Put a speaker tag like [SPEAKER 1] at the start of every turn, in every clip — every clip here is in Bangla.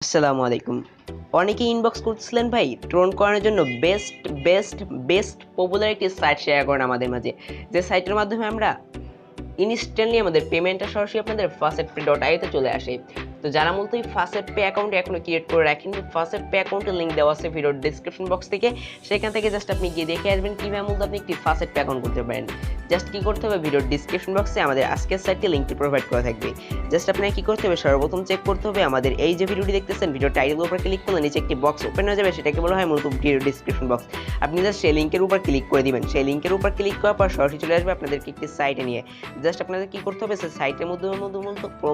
[SPEAKER 1] আসসালামু আলাইকুম। অনেকেই ইনবক্স করতেছিলেন ভাই ট্রোন করানোর জন্য বেস্ট পপুলার একটি সাইট শেয়ার করেন আমাদের মাঝে, যে সাইটের মাধ্যমে আমরা ইনস্ট্যান্টলি আমাদের পেমেন্টটা সরাসরি আপনাদের FacuetPay.io তে চলে আসে। তো যারা মূলত এই FacuetPay অ্যাকাউন্ট এখনো ক্রিয়েট করে রাখেননি, FacuetPay অ্যাকাউন্টের লিংক দেওয়া আছে ভিডিওর ডেসক্রিপশন বক্স থেকে, সেখান থেকে জাস্ট আপনি গিয়ে দেখে আসবেন কিভাবে মূলত আপনি একটি FacuetPay অ্যাকাউন্ট করতে পারেন। জাস্ট কি করতে হবে, ভিডিওর ডেসক্রিপশন বক্সে আমাদের আজকের সাইটটি লিংকটি প্রোভাইড করা থাকবে। জাস্ট আপনাকে কি করতে হবে, সর্বপ্রথম চেক করতে হবে আমাদের এই যে ভিডিওটি দেখতেছেন, ভিডিও টাইটেলের উপর ক্লিক করলে নিচে একটি বক্স ওপেন হয়ে যাবে, সেটাকে বলা হয় মূলত ভিডিও ডেসক্রিপশন বক্স। আপনি জাস্ট সেই লিংকের উপর ক্লিক করে দিবেন। সেই লিংকের উপর ক্লিক করার পর সরাসরি চলে আসবে আপনাদেরকে একটি সাইটে নিয়ে। জাস্ট আপনাদের কি করতে হবে, সেই সাইটের মধ্যে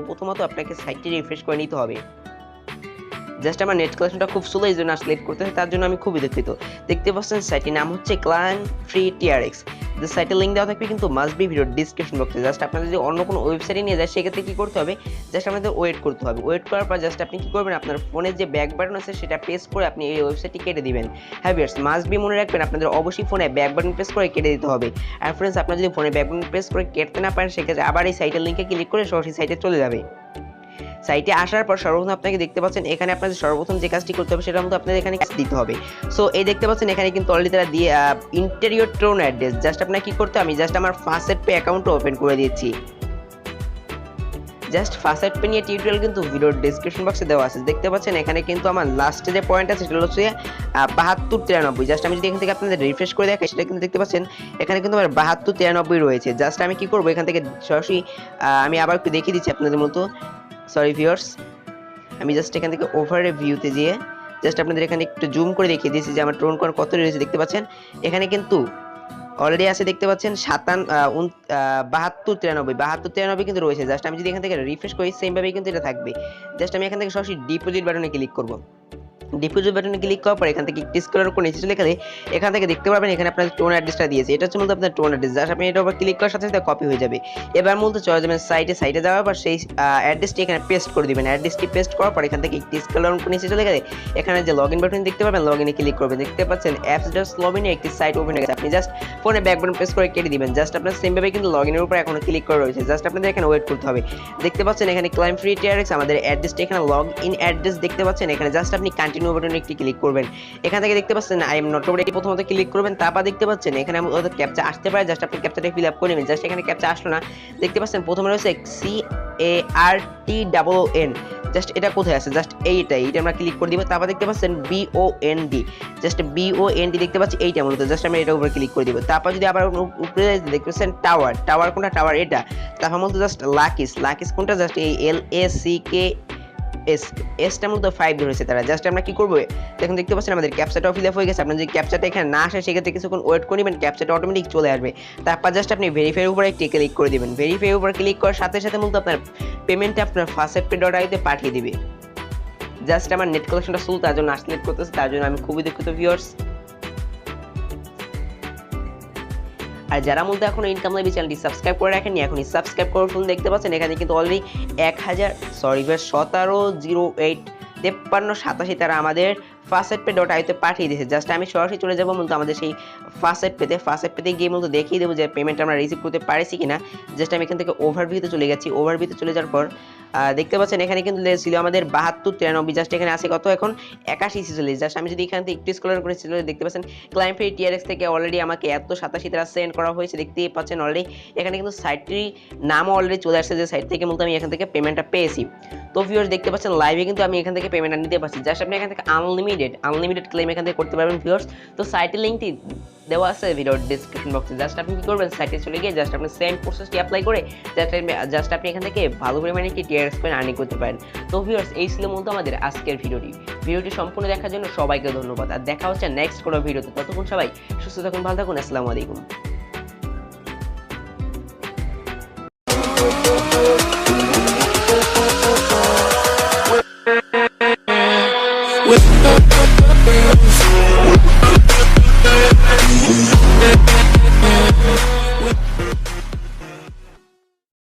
[SPEAKER 1] প্রথমত আপনাকে সাইটটি রিফ্রেশ করে নিতে হবে। জাস্ট আমার নেট কালেকশনটা খুব স্লো, এই জন্য আসলে লেট করতেছে, তার জন্য আমি খুবই দুঃখিত। দেখতে পাচ্ছেন সাইটটির নাম হচ্ছে ক্লায়েন্ট ফ্রি TRX। যে সাইটের লিঙ্ক দেওয়া থাকবে কিন্তু মাস্ট বি ভিডিও ডিসক্রিপশন বক্সে। জাস্ট আপনাদের যদি অন্য কোনো ওয়েবসাইটে নিয়ে যায়, সেক্ষেত্রে কী করতে হবে, জাস্ট আপনাদের ওয়েট করতে হবে। ওয়েট করার পর জাস্ট আপনি কী করবেন, আপনার ফোনের যে ব্যাক বাটন আছে সেটা প্রেস করে আপনি এই ওয়েবসাইটটি কেটে দিবেন। হ্যাঁ ভিউয়ার্স, মাস্ট বি মনে রাখবেন আপনাদের অবশ্যই ফোনে ব্যাক বাটন প্রেস করে কেটে দিতে হবে। আর ফ্রেন্ডস, আপনার যদি ফোনে ব্যাক বাটন প্রেস করে কেটে না পারেন, সেক্ষেত্রে আবার এই সাইটের লিঙ্কে ক্লিক করে সরাসরি সাইটে চলে যাবে। সাইটে আসার পর সর্বপ্রথম আপনাকে দেখতে পাচ্ছেন এখানে আপনাদের সর্বপ্রথম যে কাজটি করতে হবে সেটা মতো আপনাদের এখানে কাজ দিতে হবে। সো এই দেখতে পাচ্ছেন এখানে কিন্তু অলরেডি তারা দিয়ে ইন্টেরিয়র ট্রোন অ্যাড্রেস। জাস্ট আপনাকে কি করতে হবে, আমি জাস্ট আমার FacuetPay অ্যাকাউন্টটা ওপেন করে দিচ্ছি। জাস্ট FacuetPay নিয়ে টিউটোরিয়াল কিন্তু ভিডিওর ডেসক্রিপশন বক্সে দেওয়া আছে। দেখতে পাচ্ছেন এখানে কিন্তু আমার লাস্টে যে পয়েন্ট আছে সেটা হচ্ছে 7293। জাস্ট আমি যদি এখান থেকে আপনাদের রিফ্রেশ করে দেখাই, সেটা কিন্তু দেখতে পাচ্ছেন এখানে কিন্তু আমার 7293 রয়েছে। জাস্ট আমি কি করবো, এখান থেকে সরাসরি আমি আবার একটু দেখিয়ে দিচ্ছি আপনাদের মতো। সরি ভিউয়ার্স, আমি জাস্ট এখান থেকে ওভারে ভিউতে যেয়ে জাস্ট আপনাদের এখানে একটু জুম করে দেখিয়ে দিয়েছি যে আমার ট্রোন কত রয়েছে। দেখতে পাচ্ছেন এখানে কিন্তু অলরেডি আছে, দেখতে পাচ্ছেন 7293 কিন্তু রয়েছে। জাস্ট আমি যদি এখান থেকে রিফ্রেশ করি, সেম ভাবেই কিন্তু এটা থাকবে। জাস্ট আমি এখান থেকে সরাসরি ডিপোজিট বাটনে ক্লিক করবো। ডিপোজিট বাটনে ক্লিক করার পর এখান থেকে একটি স্ক্রল করে নিচে চলে গেলে এখান থেকে দেখতে পারবেন এখানে আপনার টোন অ্যাড্রেসটা দিয়েছে। এটা হচ্ছে মূলত আপনার টোন অ্যাড্রেস। জাস্ট আপনি এটা উপর ক্লিক করার সাথে সাথে কপি হয়ে যাবে। এবার মূলত চলে যাবেন সাইটে যাওয়ার পর সেই অ্যাড্রেসটি এখানে পেস্ট করে দিবেন। অ্যাড্রেসটি পেস্ট করার পর এখান থেকে একটি স্ক্রল ডাউন করে নিচে চলে গেলে এখানে যে লগইন বাটন দেখতে পাবেন, লগইনে ক্লিক করবেন। দেখতে পাচ্ছেন apps.login এ একটি সাইট ওপেন হয়ে গেছে। আপনি জাস্ট ফোনে ব্যাক বাটন প্রেস করে কেটে দিবেন। জাস্ট আপনার সেম ভাবে কিন্তু লগইনের উপর এখনো ক্লিক করা রয়েছে। জাস্ট আপনাদের এখানে ওয়েট করতে হবে। দেখতে পাচ্ছেন এখানে ক্লায়েন্ট ফ্রি TRX আমাদের অ্যাড্রেসটা এখানে লগইন অ্যাড্রেস দেখতে পাচ্ছেন। এখানে জাস্ট আপনি কন্টিনিউ বাটনে একটি ক্লিক করবেন। এখান থেকে দেখতে পাচ্ছেন আই এম নট রেডি প্রথমত ক্লিক করবেন। তারপর দেখতে পাচ্ছেন এখানে আমাদের ক্যাপচা আসতে পারে। জাস্ট আপনি ক্যাপচাটা ফিল আপ করে নেবেন। জাস্ট এখানে ক্যাপচা আসলো না, দেখতে পাচ্ছেন প্রথমে রয়েছে CARTNN। জাস্ট এটা কোথায় আছে, জাস্ট এইটা আমরা ক্লিক করে দিব। তারপর দেখতে পাচ্ছেন BOND, জাস্ট BOND দেখতে পাচ্ছি এইটা মূলত। জাস্ট আমরা এটার উপর ক্লিক করে দিব। তারপর যদি আবার উপরে দেখতে পাচ্ছেন টাওয়ার কোনটা, টাওয়ার এটা। তারপর মূলত জাস্ট লাকিস কোনটা, জাস্ট এই LACKSটা মূলত 5 ধরেছে তারা। জাস্ট আমরা কি করবো, এখন দেখতে পাচ্ছেন আমাদের ক্যাপচাটাও ফিল আপ হয়ে গেছে। আপনার যদি ক্যাপচাটা এখানে না আসে, সেক্ষেত্রে কিছুক্ষণ ওয়েট করে নেবেন, ক্যাপচাটা অটোমেটিক চলে আসবে। তারপর জাস্ট আপনি ভেরিফাইয়ের উপর একটি ক্লিক করে দিবেন। ভেরিফাইয়ের উপর ক্লিক করার সাথে সাথে মূলত আপনার পেমেন্টটা আপনার FacuetPay.io তে পাঠিয়ে দিবে। জাস্ট আমার নেট কালেকশনটা স্লো, তার জন্য আসলে করতেছে, তার জন্য আমি খুবই দুঃখিত ভিউয়ার্স। আর যারা মূলত এখনো ইনকাম লাইভ চ্যানেলটি সাবস্ক্রাইব করে রাখেননি, এখনই সাবস্ক্রাইব করে ফেলুন। দেখতে পাচ্ছেন এখানে কিন্তু অলরেডি 17,053 তারা আমাদের FacuetPay.io তে পাঠিয়ে দিয়েছে। জাস্ট আমি সরাসরি চলে যাবো মূলত আমাদের সেই FacuetPay গিয়ে মূলত দেখিয়ে দেবো যে পেমেন্ট আমরা রিসিভ করতে পারছি কিনা। জাস্ট আমি এখান থেকে ওভারভিউতে চলে গেছি। ওভারভিউতে চলে যাওয়ার পর দেখতে পাচ্ছেন এখানে কিন্তু ছিল আমাদের 7293। জাস্ট এখানে আছে কত, এখন 8146। জাস্ট আমি যদি এখান থেকে একটু স্ক্রল করে দেখতে পাচ্ছেন ক্লায়েন্ট ফ্রি TRX থেকে অলরেডি আমাকে 87 তারা সেন্ড করা হয়েছে। দেখতেই পাচ্ছেন অলরেডি এখানে কিন্তু সাইটটির নামও অলরেডি চলে আসছে, যে সাইট থেকে মূলত আমি এখান থেকে পেমেন্টটা পেয়েছি। তো ভিউয়ার্স দেখতে পাচ্ছেন লাইভে কিন্তু আমি এখান থেকে পেমেন্টটা নিতে পারছি। জাস্ট আপনি এখান থেকে আনলিমিটেড ক্লেম এখান থেকে করতে পারবেন ভিউয়ার্স। তো সাইটের লিঙ্কটি দেওয়া আছে ভিডিওর ডেসক্রিপশন বক্সে। জাস্ট আপনি কি করবেন, সাইটে চলে গিয়ে জাস্ট আপনি সেম প্রসেসটি অ্যাপ্লাই করে জাস্ট আপনি এখান থেকে ভালো পরিমাণে একটি TRX কয়েন আর্নিং করতে পারেন। তো ভিউয়ার্স এই ছিল মূলত আমাদের আজকের ভিডিওটি সম্পূর্ণ দেখার জন্য সবাইকে ধন্যবাদ। আর দেখা হচ্ছে নেক্সট কোনো ভিডিওতে। ততক্ষণ সবাই সুস্থ থাকুন, ভালো থাকুন। আসসালামু আলাইকুম। With